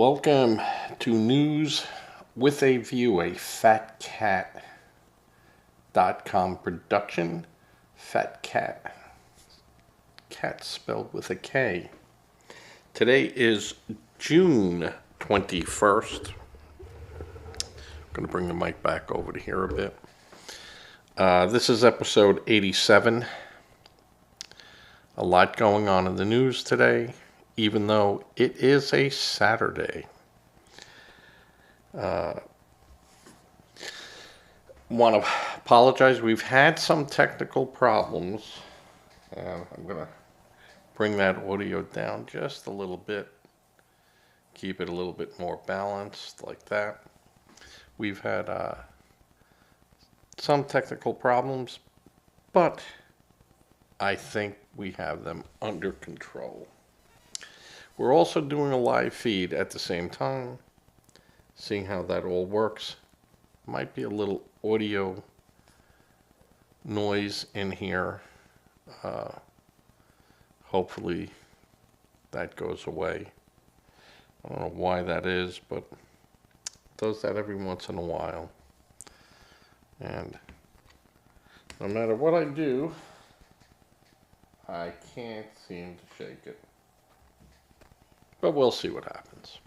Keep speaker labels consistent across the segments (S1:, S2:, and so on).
S1: Welcome to News with a View, a fatcat.com production. Fat Cat. Cat spelled with a K. Today is June 21st. I'm going to bring the mic back over to here a bit. This is episode 87. A lot going on in the news today, even though it is a Saturday. Want to apologize. We've had some technical problems. I'm going to bring that audio down just a little bit. Keep it a little bit more balanced like that. We've had some technical problems, but I think we have them under control. We're also doing a live feed at the same time, seeing how that all works. Might be a little audio noise in here. Hopefully that goes away. I don't know why that is, but it does that every once in a while. And no matter what I do, I can't seem to shake it. But we'll see what happens.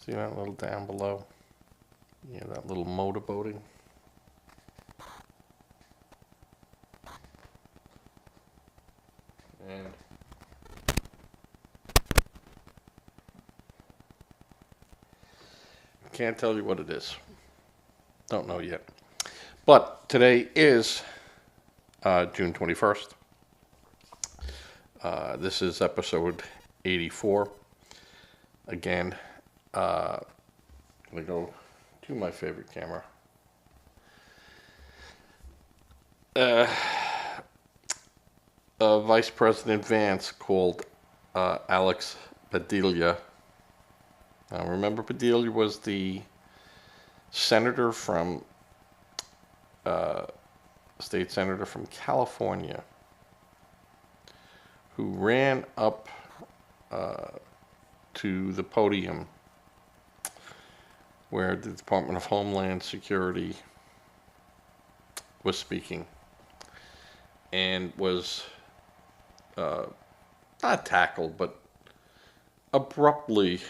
S1: See that little down below? Yeah, that little motorboating. And can't tell you what it is. Don't know yet. But today is June 21st. This is episode 84. Again, I'm going to go to my favorite camera. Vice President Vance called Alex Padilla. Remember, Padilla was the senator from, state senator from California, who ran up to the podium where the Department of Homeland Security was speaking, and was not tackled, but abruptly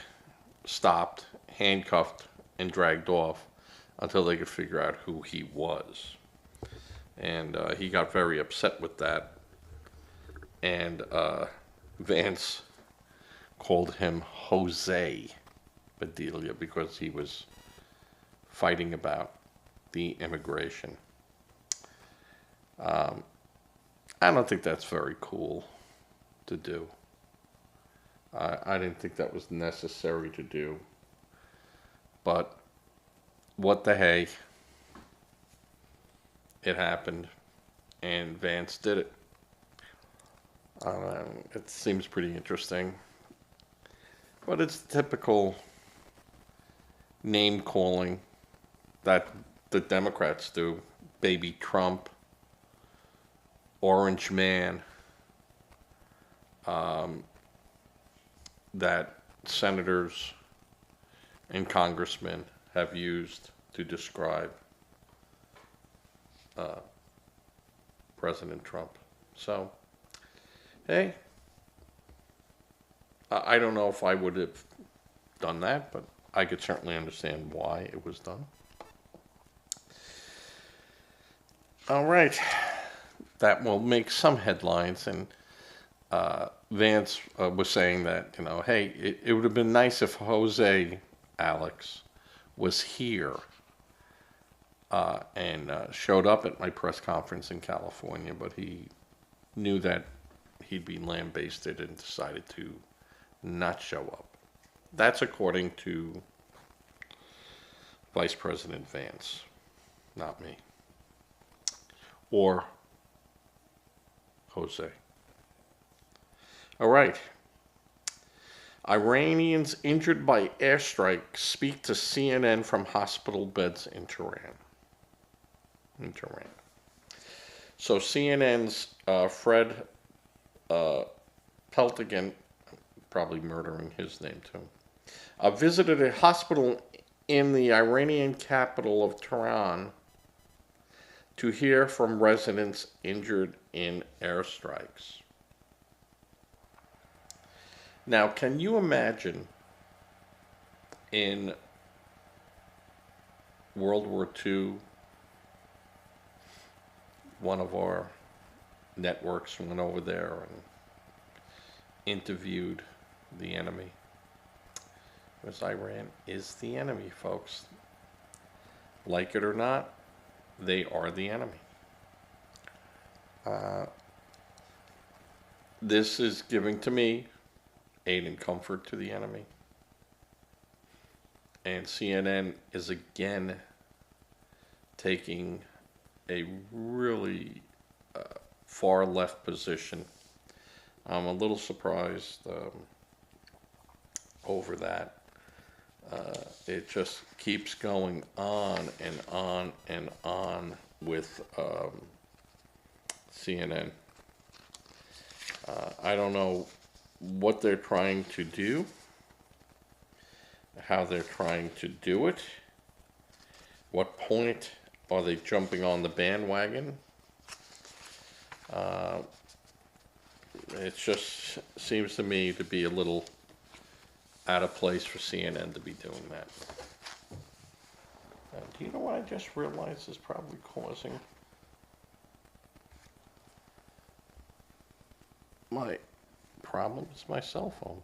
S1: stopped, handcuffed, and dragged off until they could figure out who he was. And he got very upset with that. And Vance called him Jose Padilla because he was fighting about the immigration. I don't think that's very cool to do. I didn't think that was necessary to do. But what the hey? It happened, and Vance did it. It seems pretty interesting. But it's typical name calling that the Democrats do. Baby Trump, Orange Man, that senators and congressmen have used to describe President Trump. So, hey, I don't know if I would have done that, but I could certainly understand why it was done. All right, that will make some headlines, and Vance was saying that, hey, it would have been nice if Jose Alex was here and showed up at my press conference in California, but he knew that he'd be lambasted and decided to not show up. That's according to Vice President Vance, not me. Or Jose. All right. Iranians injured by airstrike speak to CNN from hospital beds in Tehran. So CNN's Fred Peltigan probably murdering his name too. Visited a hospital in the Iranian capital of Tehran to hear from residents injured in airstrikes. Now, can you imagine in World War II, one of our networks went over there and interviewed the enemy? Because Iran is the enemy, folks. Like it or not, they are the enemy. This is giving to me aid and comfort to the enemy. And CNN is again taking a really far left position. I'm a little surprised over that. It just keeps going on and on and on with CNN. I don't know what they're trying to do, how they're trying to do it, what point are they jumping on the bandwagon. It just seems to me to be a little out of place for CNN to be doing that. Do you know what I just realized is probably causing my problems? My cell phone.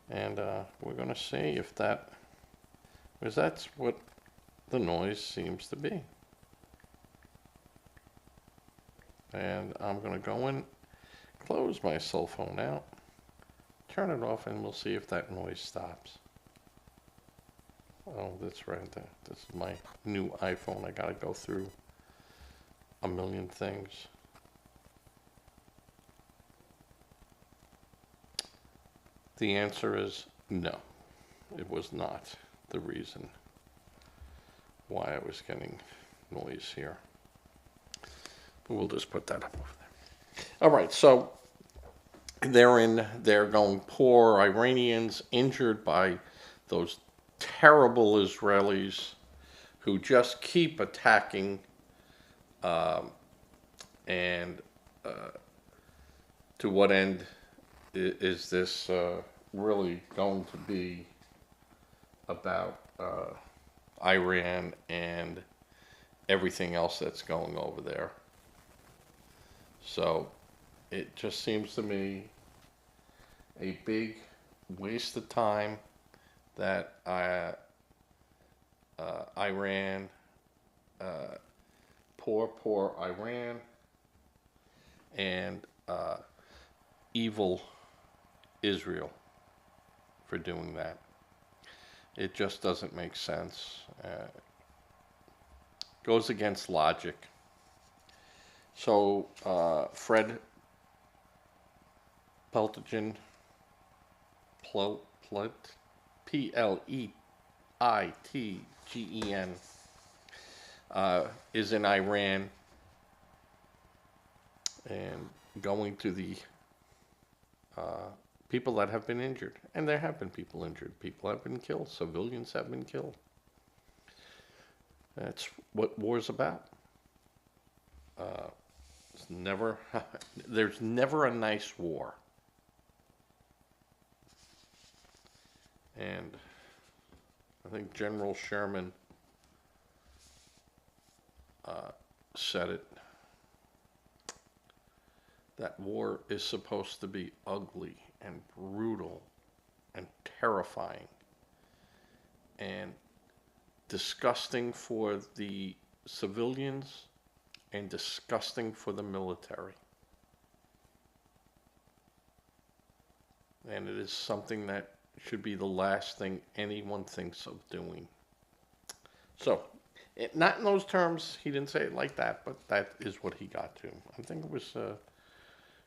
S1: And we're going to see if that, because that's what the noise seems to be. And I'm going to go and close my cell phone out, turn it off, and we'll see if that noise stops. Oh, that's right there. This is my new iPhone. I got to go through a million things. The answer is no. It was not the reason why I was getting noise here. But we'll just put that up over there. All right, so they're going poor Iranians injured by those terrible Israelis who just keep attacking, and to what end is this really going to be about Iran and everything else that's going over there? So it just seems to me a big waste of time that Iran, poor Iran, and evil Israel for doing that. It just doesn't make sense. Goes against logic. So Fred Pleitgen, Pleitgen, is in Iran and going to the people that have been injured. And there have been people injured. People have been killed. Civilians have been killed. That's what war's about. There's never a nice war. And I think General Sherman said it, that war is supposed to be ugly and brutal and terrifying and disgusting for the civilians and disgusting for the military. And it is something that should be the last thing anyone thinks of doing. So, not in those terms, he didn't say it like that, but that is what he got to. I think it was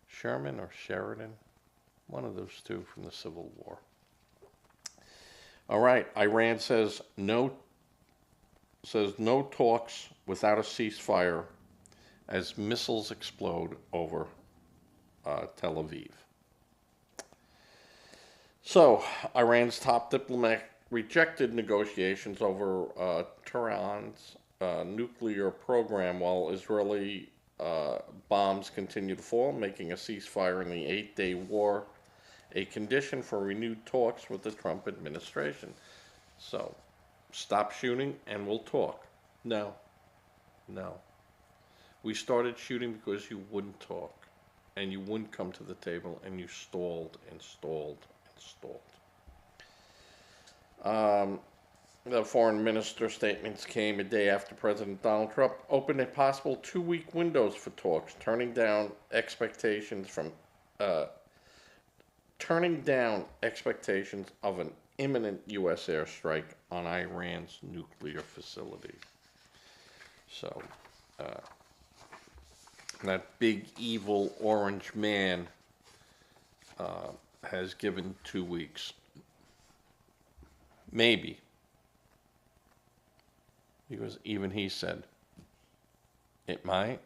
S1: Sherman or Sheridan, one of those two from the Civil War. All right, Iran says no talks without a ceasefire as missiles explode over Tel Aviv. So, Iran's top diplomat rejected negotiations over Tehran's nuclear program while Israeli bombs continue to fall, making a ceasefire in the 8-day war a condition for renewed talks with the Trump administration. So, stop shooting and we'll talk. No, no. We started shooting because you wouldn't talk and you wouldn't come to the table and you stalled and stalled and stalled. The foreign minister statements came a day after President Donald Trump opened a possible 2-week windows for talks, uh, turning down expectations of an imminent U.S. airstrike on Iran's nuclear facility. So, uh, that big evil orange man has given 2 weeks. Maybe. Because even he said it might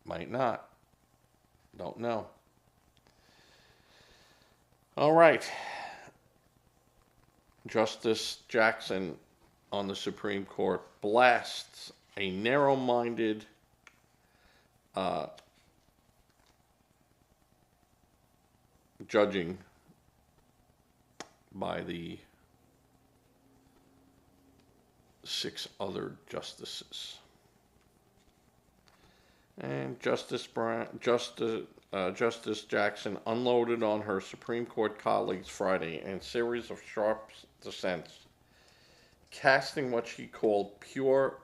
S1: not. Don't know. All right. Justice Jackson on the Supreme Court blasts a narrow minded judging by the 6 other justices. And Justice Jackson unloaded on her Supreme Court colleagues Friday in a series of sharp dissents, casting what she called pure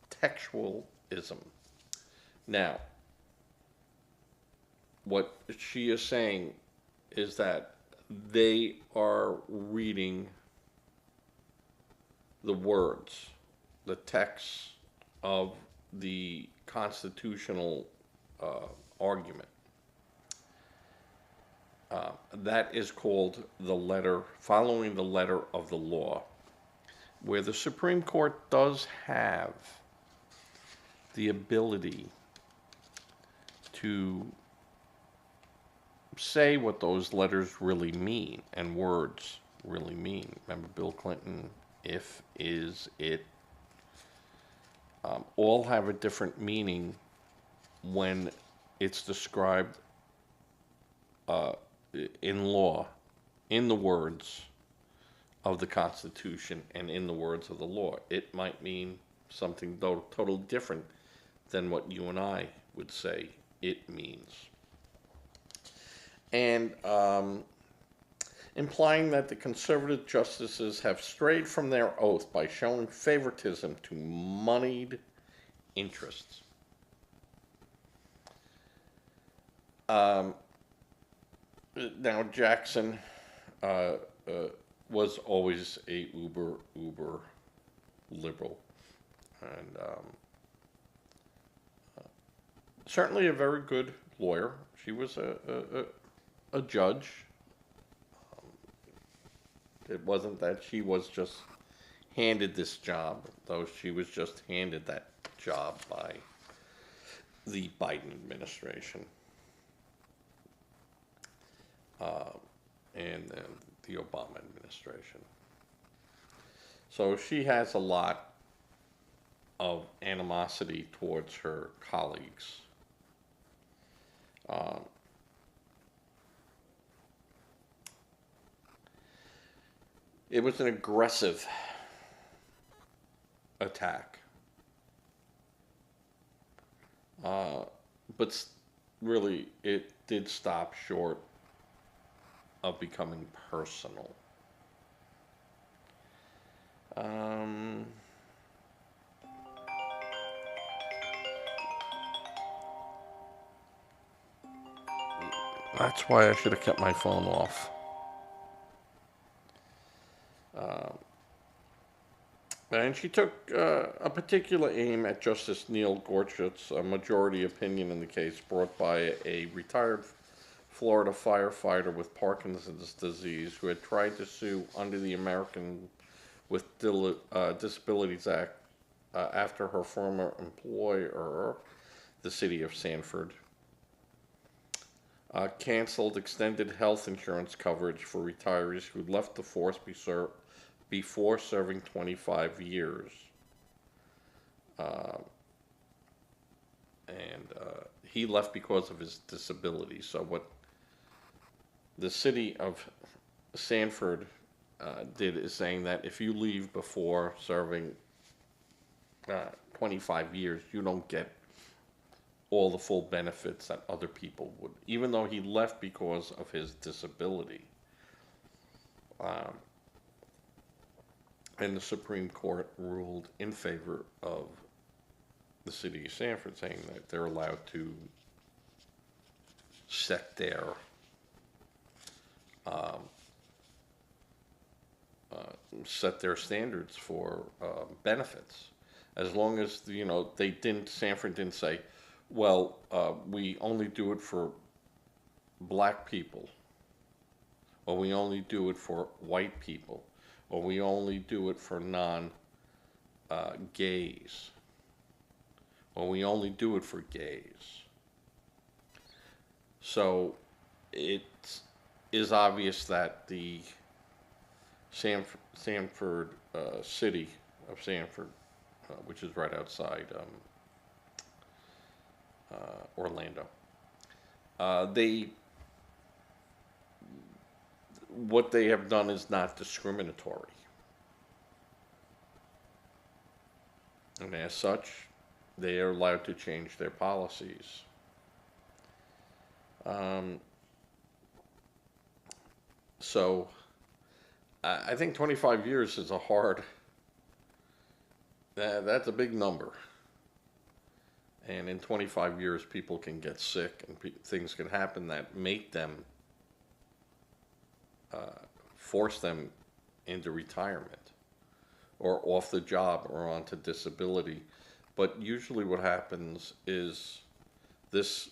S1: textualism. Now, what she is saying is that they are reading the words, the text of the constitutional argument. That is called the letter, following the letter of the law, where the Supreme Court does have the ability to say what those letters really mean and words really mean. Remember Bill Clinton, if, is, it, all have a different meaning when it's described in law, in the words of the Constitution and in the words of the law. It might mean something totally different than what you and I would say it means. And implying that the conservative justices have strayed from their oath by showing favoritism to moneyed interests. Now, Jackson was always a uber liberal, and certainly a very good lawyer. She was a judge. It wasn't that she was just handed this job, though she was just handed that job by the Biden administration and the Obama administration. So she has a lot of animosity towards her colleagues. It was an aggressive attack. But really, it did stop short of becoming personal. That's why I should have kept my phone off. And she took a particular aim at Justice Neil Gorsuch, a majority opinion in the case brought by a retired Florida firefighter with Parkinson's disease who had tried to sue under the American with Disabilities Act after her former employer, the city of Sanford, Canceled extended health insurance coverage for retirees who left the force before serving 25 years. Uh, and he left because of his disability. So what the city of Sanford did is saying that if you leave before serving 25 years, you don't get all the full benefits that other people would, even though he left because of his disability. Um, and the Supreme Court ruled in favor of the city of Sanford, saying that they're allowed to set their um, set their standards for benefits, as long as Sanford didn't say, well, we only do it for black people, or we only do it for white people, or we only do it for non-gays, or we only do it for gays. So it is obvious that the Sanford city of Sanford, which is right outside Orlando, they what they have done is not discriminatory, and as such, they are allowed to change their policies. Um, so I think 25 years is that's a big number. And in 25 years, people can get sick and things can happen that make them, force them into retirement or off the job or onto disability. But usually what happens is this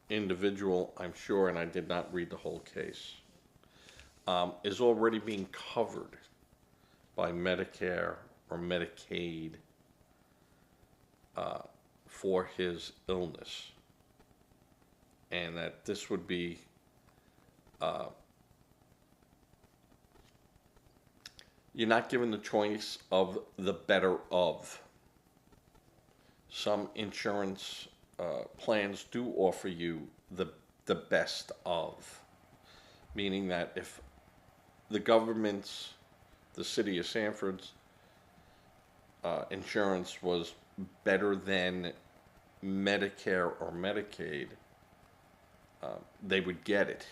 S1: individual, I'm sure, and I did not read the whole case, is already being covered by Medicare or Medicaid for his illness, and that this would be you're not given the choice of the better of. Some insurance plans do offer you the best of, meaning that if the city of Sanford's insurance was better than Medicare or Medicaid, they would get it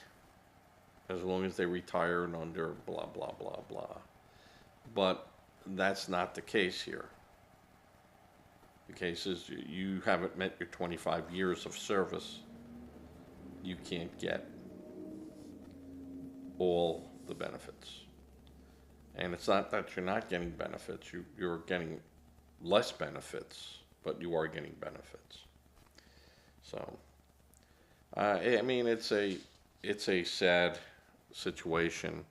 S1: as long as they retired under blah, blah, blah, blah. But that's not the case here. The case is you haven't met your 25 years of service, you can't get all the benefits. And it's not that you're not getting benefits, you're getting less benefits, but you are getting benefits. So, I mean, it's a sad situation,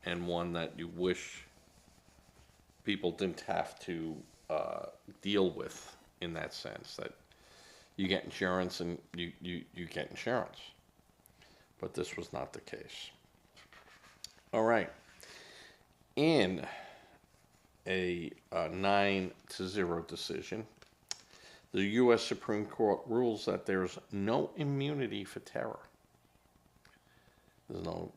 S1: and one that you wish people didn't have to deal with, in that sense, that you get insurance and you get insurance. But this was not the case. All right. In a 9-0 decision, the U.S. Supreme Court rules that there's no immunity for terror. There's no.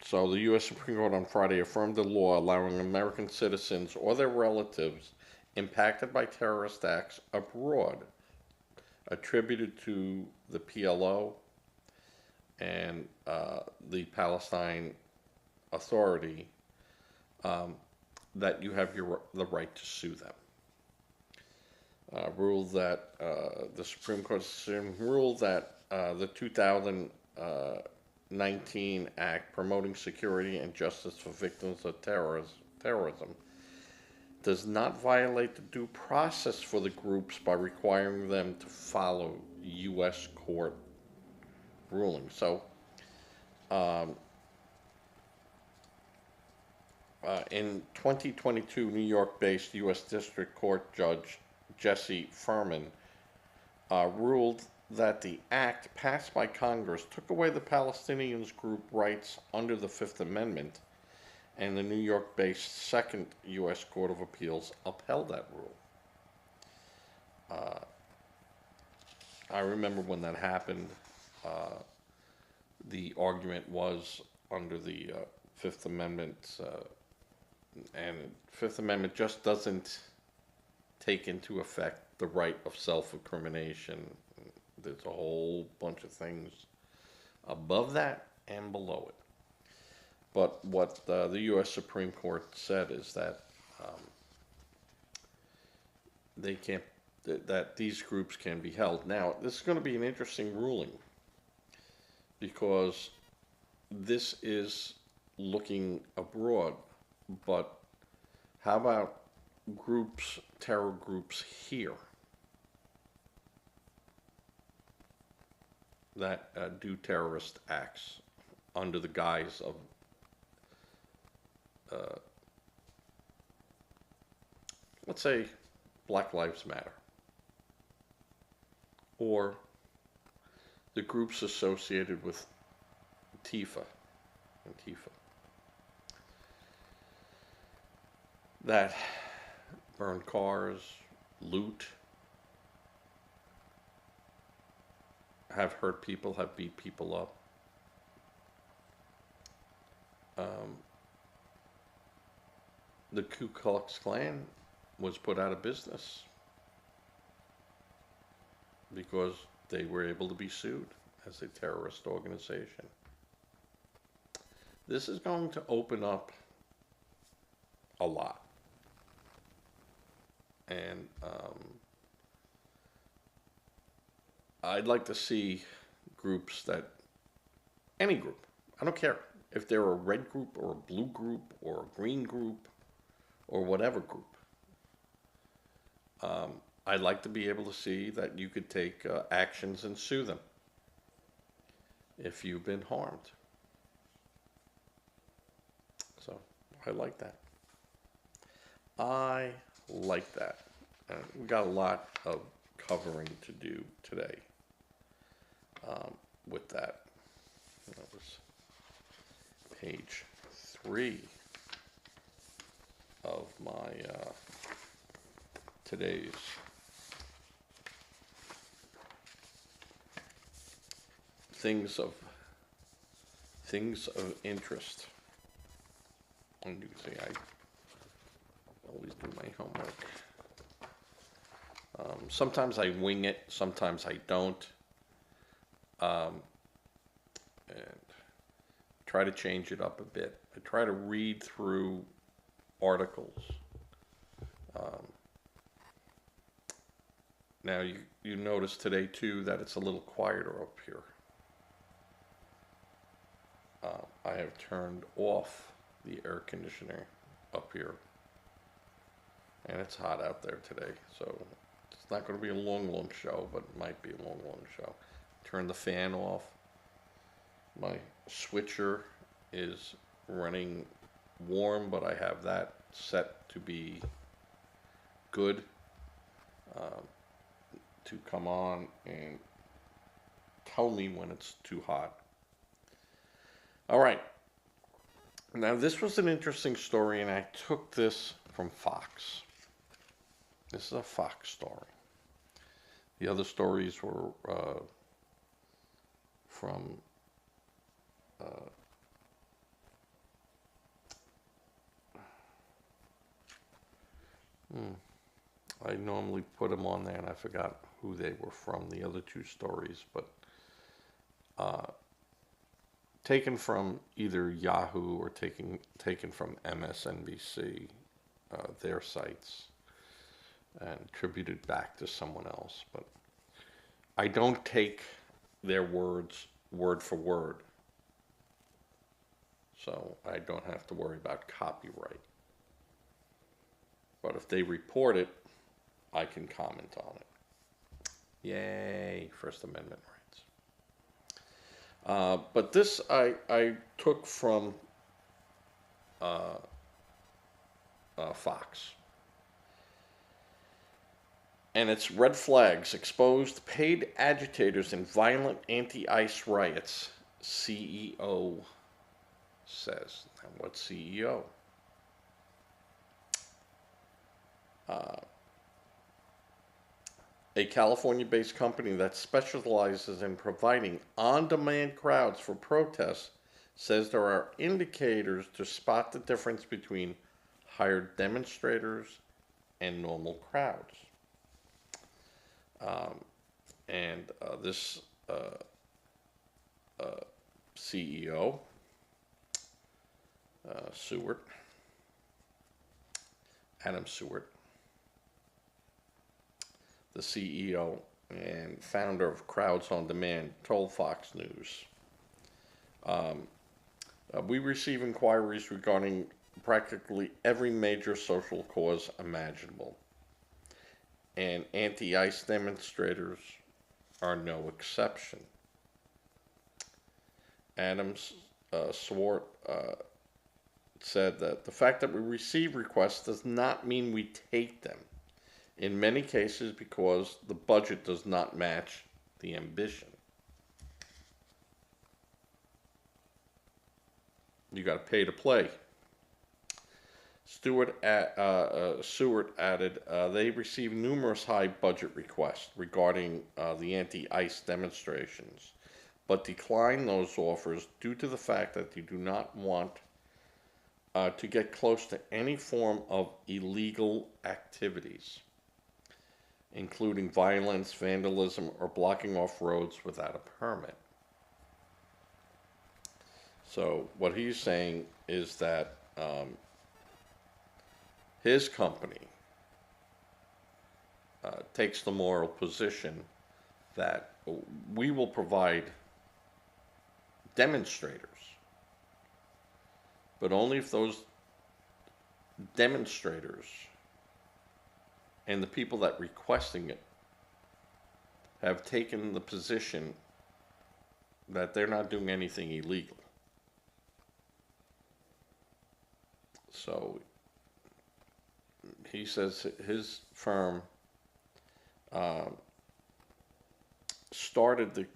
S1: So the U.S. Supreme Court on Friday affirmed the law allowing American citizens or their relatives impacted by terrorist acts abroad attributed to the PLO and the Palestine Authority, that you have the right to sue them. Ruled that the Supreme Court ruled that the 2019 Act promoting security and justice for victims of terrorism does not violate the due process for the groups by requiring them to follow U.S. court rulings. So, in 2022, New York-based U.S. District Court Judge Jesse Furman ruled that the act passed by Congress took away the Palestinians' group rights under the Fifth Amendment, and the New York-based Second U.S. Court of Appeals upheld that rule. I remember when that happened, the argument was under the Fifth Amendment, and Fifth Amendment just doesn't take into effect the right of self-incrimination. There's a whole bunch of things above that and below it. But what the U.S. Supreme Court said is that they can't, that these groups can be held. Now, this is going to be an interesting ruling because this is looking abroad, but how about groups, terror groups here that do terrorist acts under the guise of let's say Black Lives Matter, or the groups associated with Antifa that burn cars, loot, have hurt people, have beat people up. The Ku Klux Klan was put out of business because they were able to be sued as a terrorist organization. This is going to open up a lot. And I'd like to see groups that, any group, I don't care if they're a red group or a blue group or a green group or whatever group. I'd like to be able to see that you could take actions and sue them if you've been harmed. So I like that. I like that. We got a lot of covering to do today with that. That was page 3 of my today's things of interest. And you can see I always do my homework. Sometimes I wing it, sometimes I don't, and try to change it up a bit. I try to read through articles. Now you notice today too that it's a little quieter up here. I have turned off the air conditioner up here, and it's hot out there today, so it's not going to be a long show, but it might be a long show. Turn the fan off. My switcher is running warm, but I have that set to be good, to come on and tell me when it's too hot. All right. Now, this was an interesting story, and I took this from Fox. This is a Fox story. The other stories were from I normally put them on there, and I forgot who they were from, the other two stories, but taken from either Yahoo or taken from MSNBC, their sites, and attributed back to someone else. But I don't take their words word for word, so I don't have to worry about copyright. But if they report it, I can comment on it. Yay, First Amendment rights. But this I took from Fox. And it's red flags exposed paid agitators in violent anti-ICE riots, CEO says. And what CEO? A California-based company that specializes in providing on-demand crowds for protests says there are indicators to spot the difference between hired demonstrators and normal crowds. And this CEO, Seward, Adam Seward, the CEO and founder of Crowds on Demand, told Fox News, we receive inquiries regarding practically every major social cause imaginable, and anti-ICE demonstrators are no exception. Adams Swart said that the fact that we receive requests does not mean we take them. In many cases, because the budget does not match the ambition. You got to pay to play. Seward added, they received numerous high budget requests regarding the anti-ICE demonstrations, but declined those offers due to the fact that they do not want to get close to any form of illegal activities, including violence, vandalism, or blocking off roads without a permit. So what he's saying is that his company takes the moral position that we will provide demonstrators, but only if those demonstrators and the people that are requesting it have taken the position that they're not doing anything illegal. So he says his firm started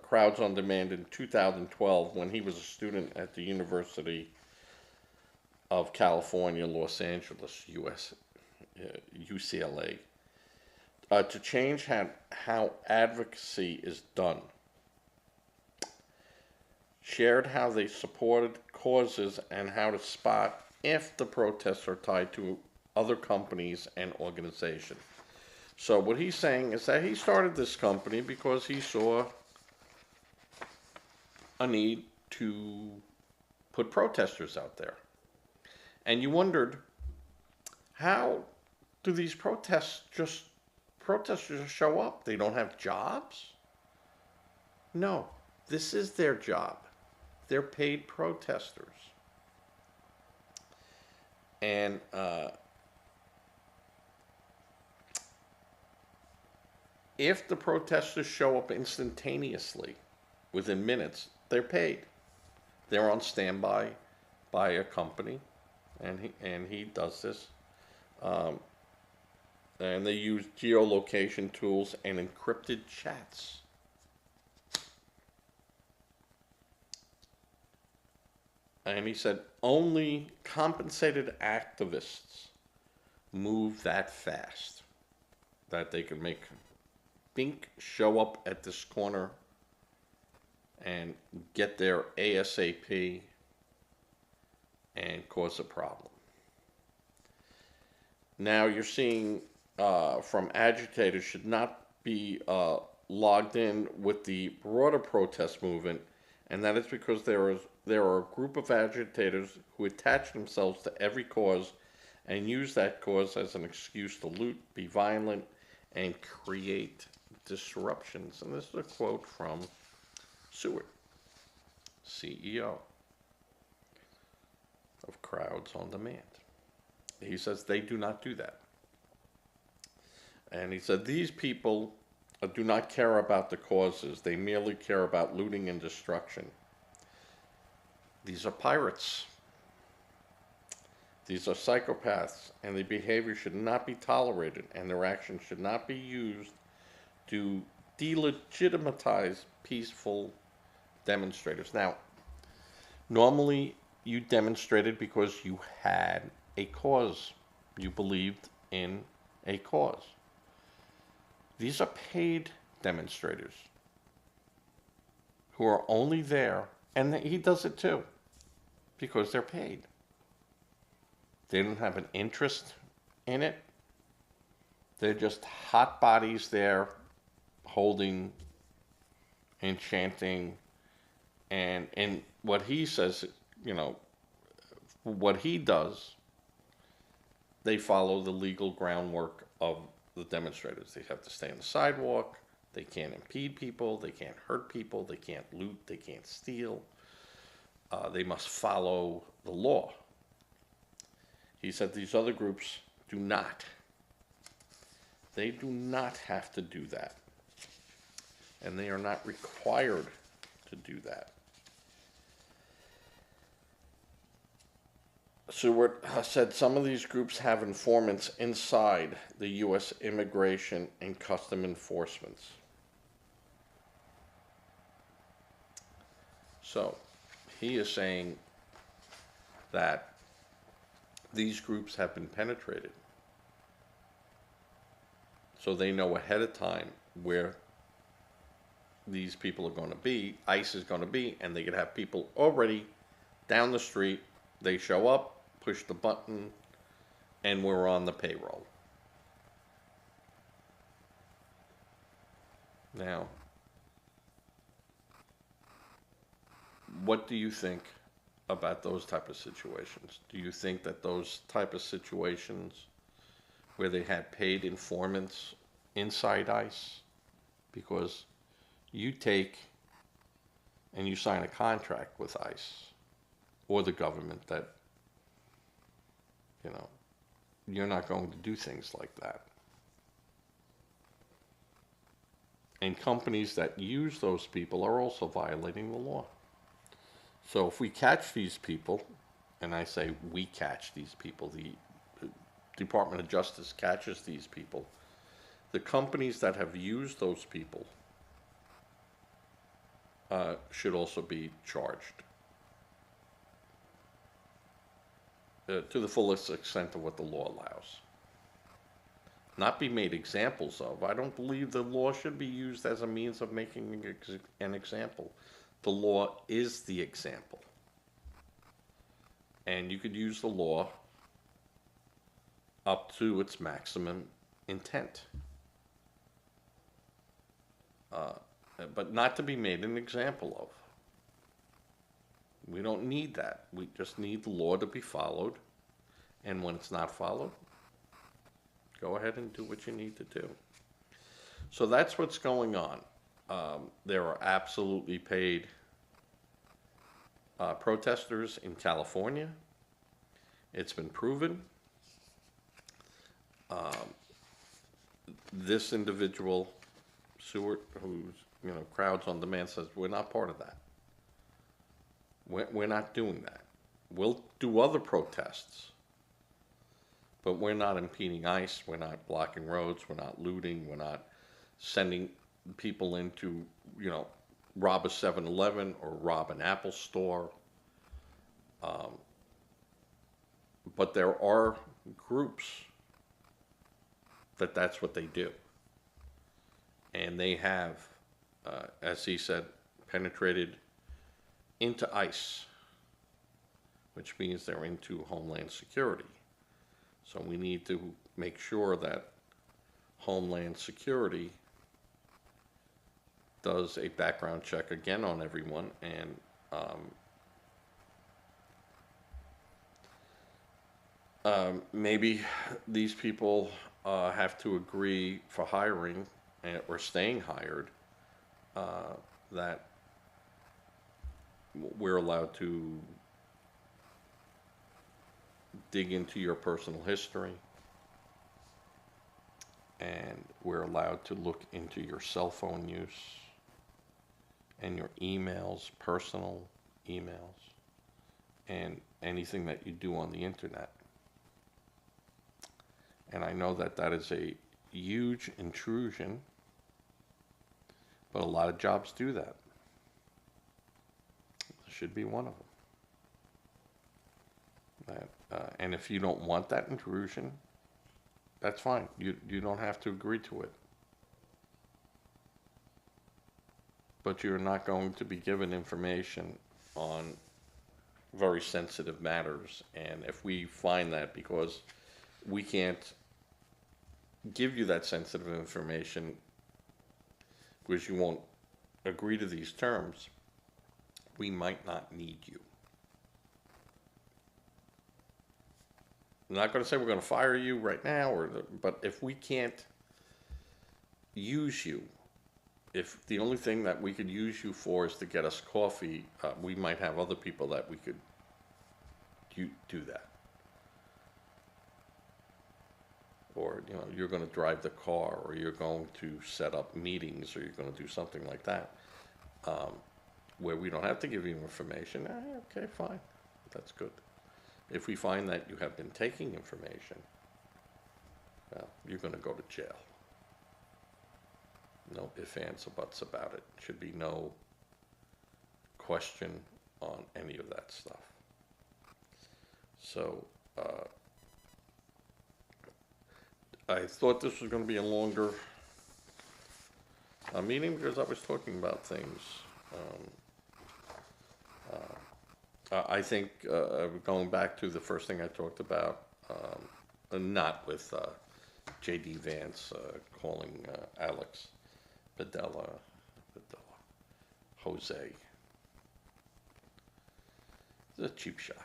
S1: Crowds on Demand in 2012 when he was a student at the University of California, Los Angeles, UCLA, to change how advocacy is done. Shared how they supported causes and how to spot if the protests are tied to other companies and organizations. So what he's saying is that he started this company because he saw a need to put protesters out there. And you wondered, how do these protesters just show up? They don't have jobs? No, this is their job. They're paid protesters. And if the protesters show up instantaneously, within minutes, they're paid. They're on standby by a company, and he does this. And they use geolocation tools and encrypted chats. And he said only compensated activists move that fast, that they can make Bink show up at this corner and get there ASAP and cause a problem. Now you're seeing from agitators should not be logged in with the broader protest movement, and that is because there are a group of agitators who attach themselves to every cause and use that cause as an excuse to loot, be violent, and create disruptions. And this is a quote from Seward, CEO of Crowds on Demand. He says they do not do that. And he said these people do not care about the causes. They merely care about looting and destruction. These are pirates. These are psychopaths, and their behavior should not be tolerated, and their actions should not be used to delegitimize peaceful demonstrators. Now, normally you demonstrated because you had a cause. You believed in a cause. These are paid demonstrators who are only there, and he does it too, because they're paid. They don't have an interest in it. They're just hot bodies there holding and chanting. And what he says, what he does, they follow the legal groundwork of the demonstrators. They have to stay on the sidewalk. They can't impede people. They can't hurt people. They can't loot. They can't steal. They must follow the law. He said these other groups do not. They do not have to do that. And they are not required to do that. Seward said some of these groups have informants inside the U.S. Immigration and Custom Enforcements. So he is saying that these groups have been penetrated. So they know ahead of time where these people are going to be, ICE is going to be, and they could have people already down the street. They show up, push the button, and we're on the payroll. Now, what do you think about those type of situations? Do you think that those type of situations where they had paid informants inside ICE, because you take and you sign a contract with ICE or the government that, you're not going to do things like that. And companies that use those people are also violating the law. So if we catch these people, and I say we catch these people, the Department of Justice catches these people, the companies that have used those people should also be charged to the fullest extent of what the law allows. Not be made examples of. I don't believe the law should be used as a means of making an example. The law is the example. And you could use the law up to its maximum intent. But not to be made an example of. We don't need that. We just need the law to be followed. And when it's not followed, go ahead and do what you need to do. So that's what's going on. There are absolutely paid protesters in California. It's been proven. This individual, Seward, who's, Crowds on Demand, says we're not part of that. We're not doing that. We'll do other protests, but we're not impeding ICE. We're not blocking roads. We're not looting. We're not sending people in to, rob a 7-Eleven or rob an Apple store. But there are groups that's what they do. And they have, as he said, penetrated into ICE, which means they're into Homeland Security. So we need to make sure that Homeland Security does a background check again on everyone, and maybe these people have to agree for hiring or staying hired, that we're allowed to dig into your personal history, and we're allowed to look into your cell phone use and your emails, personal emails, and anything that you do on the internet. And I know that that is a huge intrusion, but a lot of jobs do that. This should be one of them. And if you don't want that intrusion, that's fine. You don't have to agree to it. But you're not going to be given information on very sensitive matters. And if we find that because we can't give you that sensitive information because you won't agree to these terms, we might not need you. I'm not going to say we're going to fire you right now, but if we can't use you, if the only thing that we could use you for is to get us coffee, we might have other people that we could do that. Or, you know, you're going to drive the car, or you're going to set up meetings, or you're going to do something like that, where we don't have to give you information. Okay, fine. That's good. If we find that you have been taking information, well, you're going to go to jail. No ifs, ands, or buts about it. Should be no question on any of that stuff. So, I thought this was going to be a longer meeting because I was talking about things. I think going back to the first thing I talked about, not with J.D. Vance calling Alex Padilla, Jose. It's a cheap shot.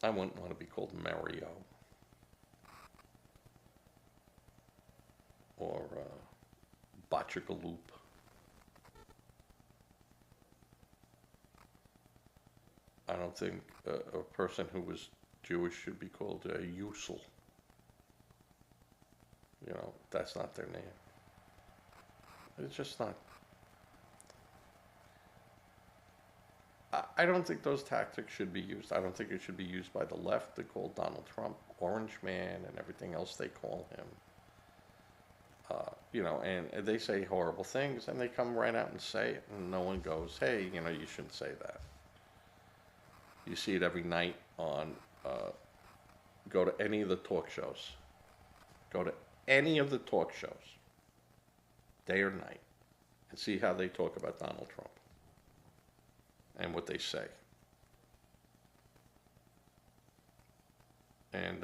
S1: I wouldn't want to be called Mario or Botchagaloop. I don't think a person who was Jewish should be called a Yusel. You know, that's not their name. It's just not. I don't think those tactics should be used. I don't think it should be used by the left to call Donald Trump Orange Man and everything else they call him. You know, and they say horrible things, and they come right out and say it, and no one goes, hey, you know, you shouldn't say that. You see it every night on, go to any of the talk shows. Go to any of the talk shows, day or night, and see how they talk about Donald Trump and what they say. And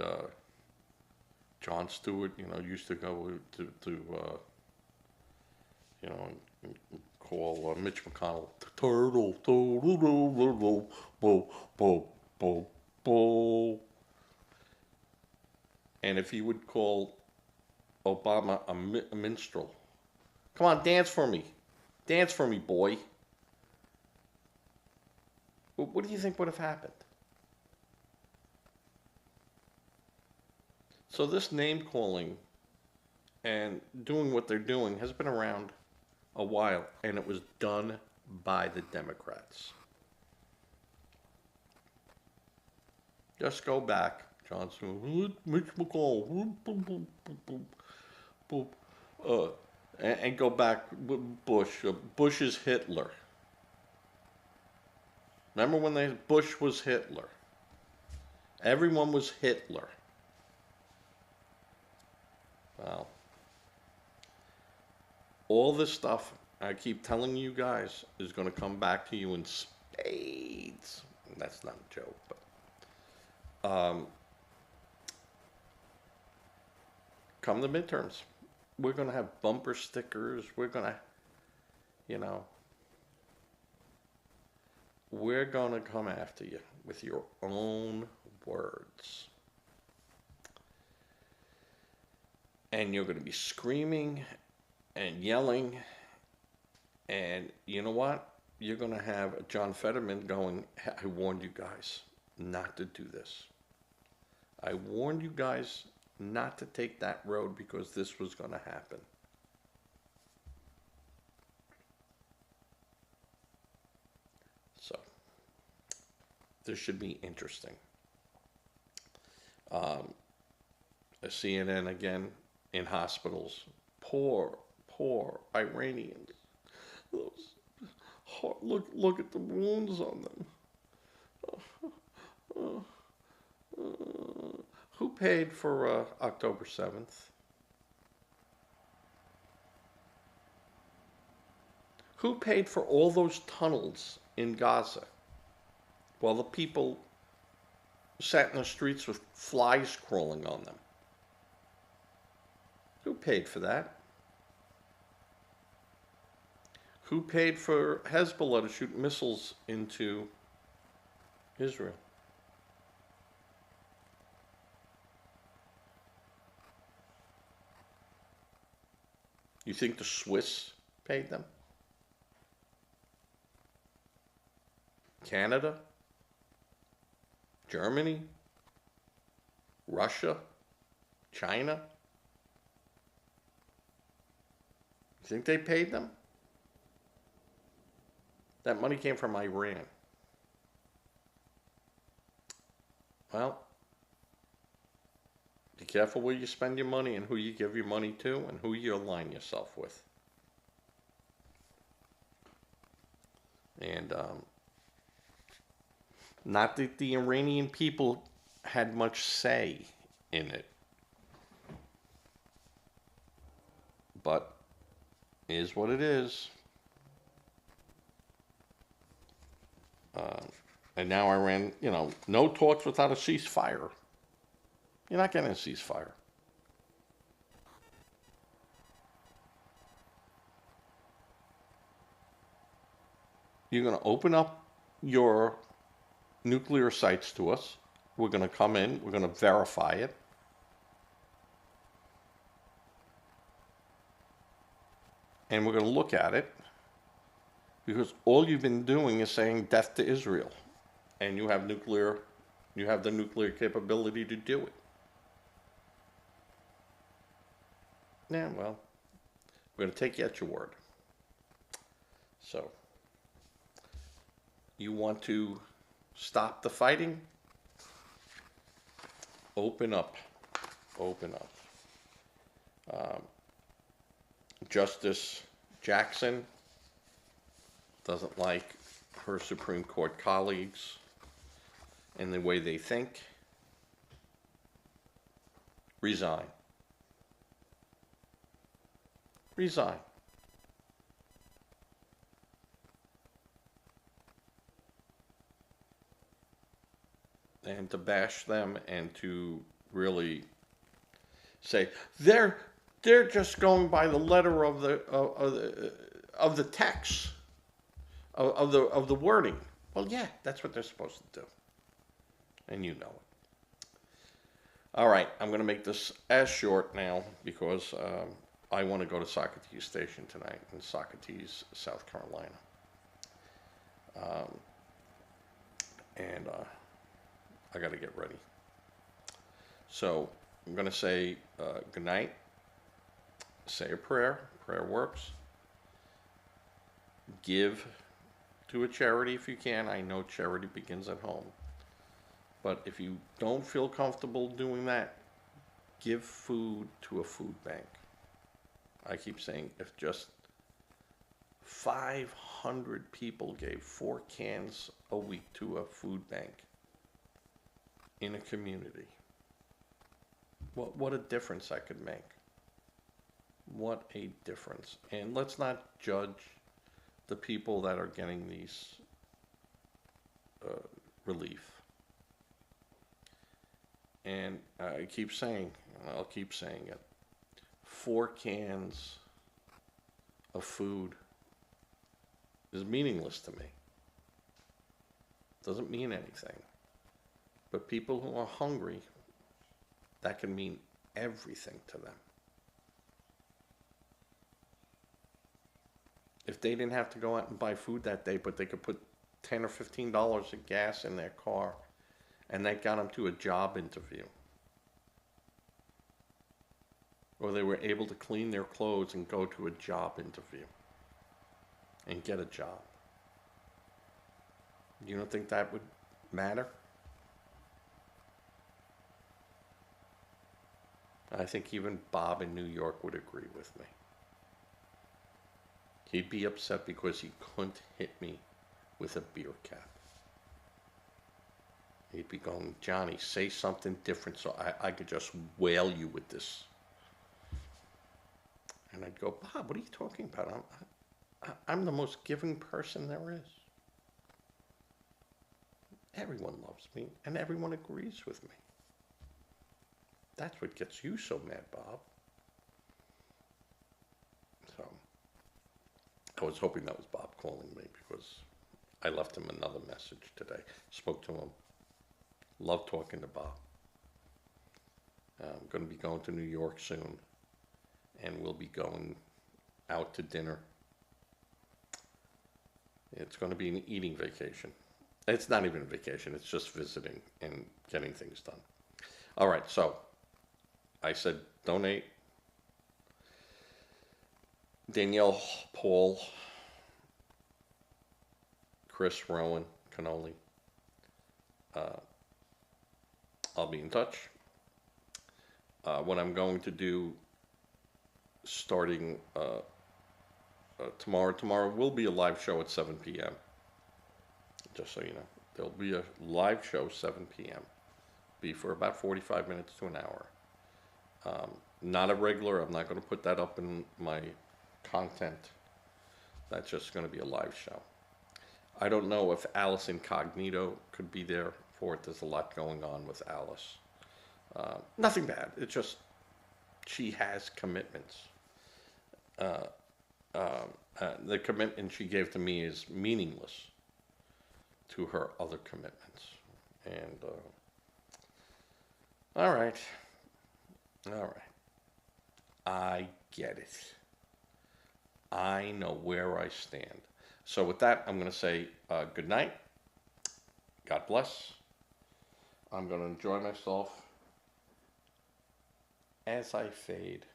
S1: Jon Stewart, you know, used to go to you know, and call Mitch McConnell the turtle, and if he would call Obama a minstrel, come on, dance for me, boy. What do you think would have happened? So this name calling and doing what they're doing has been around a while, and it was done by the Democrats. Just go back, Johnson, Mitch McConnell, and go back with Bush. Bush is Hitler. Remember when Bush was Hitler? Everyone was Hitler. Well, all this stuff I keep telling you guys is going to come back to you in spades. And that's not a joke, but come the midterms, we're going to have bumper stickers. We're going to, you know, we're going to come after you with your own words. And you're going to be screaming and yelling. And you know what? You're going to have John Fetterman going, I warned you guys not to do this. I warned you guys not to take that road because this was going to happen. So, this should be interesting. CNN again in hospitals. Poor Iranians. Those, look at the wounds on them. Who paid for October 7th? Who paid for all those tunnels in Gaza while the people sat in the streets with flies crawling on them? Who paid for that? Who paid for Hezbollah to shoot missiles into Israel? You think the Swiss paid them? Canada? Germany? Russia? China? You think they paid them? That money came from Iran. Well, be careful where you spend your money and who you give your money to and who you align yourself with. And not that the Iranian people had much say in it, but it is what it is. And now Iran, no talks without a ceasefire. You're not getting a ceasefire. You're going to open up your nuclear sites to us. We're going to come in. We're going to verify it. And we're going to look at it. Because all you've been doing is saying death to Israel. And you have the nuclear capability to do it. Yeah, well, we're going to take you at your word. So, you want to stop the fighting? Open up. Open up. Justice Jackson doesn't like her Supreme Court colleagues and the way they think. Resign. Resign. And to bash them and to really say they're just going by the letter of the text of the wording. Well, yeah, that's what they're supposed to do, and you know it. All right, I'm going to make this as short now because I want to go to Socrates Station tonight in Socrates, South Carolina, and I got to get ready. So I'm going to say good night. Say a prayer. Prayer works. Give to a charity if you can. I know charity begins at home. But if you don't feel comfortable doing that, give food to a food bank. I keep saying if just 500 people gave 4 cans a week to a food bank in a community, what a difference that could make. What a difference. And let's not judge the people that are getting these relief. And I keep saying, and I'll keep saying it, 4 cans of food is meaningless to me. Doesn't mean anything. But people who are hungry, that can mean everything to them. If they didn't have to go out and buy food that day, but they could put $10 or $15 of gas in their car, and that got them to a job interview. Or they were able to clean their clothes and go to a job interview and get a job. You don't think that would matter? I think even Bob in New York would agree with me. He'd be upset because he couldn't hit me with a beer cap. He'd be going, Johnny, say something different so I could just whale you with this. And I'd go, Bob, what are you talking about? I'm the most giving person there is. Everyone loves me, and everyone agrees with me. That's what gets you so mad, Bob. So, I was hoping that was Bob calling me because I left him another message today. Spoke to him. Love talking to Bob. I'm going to be going to New York soon, and we'll be going out to dinner. It's going to be an eating vacation. It's not even a vacation, it's just visiting and getting things done. All right, so I said donate. Danielle, Paul, Chris, Rowan, Cannoli. I'll be in touch. What I'm going to do starting tomorrow will be a live show at 7 p.m. Just so you know, there'll be a live show 7 p.m. Be for about 45 minutes to an hour. Not a regular. I'm not going to put that up in my content. That's just going to be a live show. I don't know if Alice Incognito could be there for it. There's a lot going on with Alice. Nothing bad. It's just she has commitments. The commitment she gave to me is meaningless to her other commitments. And all right. I get it. I know where I stand. So with that, I'm going to say good night. God bless. I'm going to enjoy myself as I fade.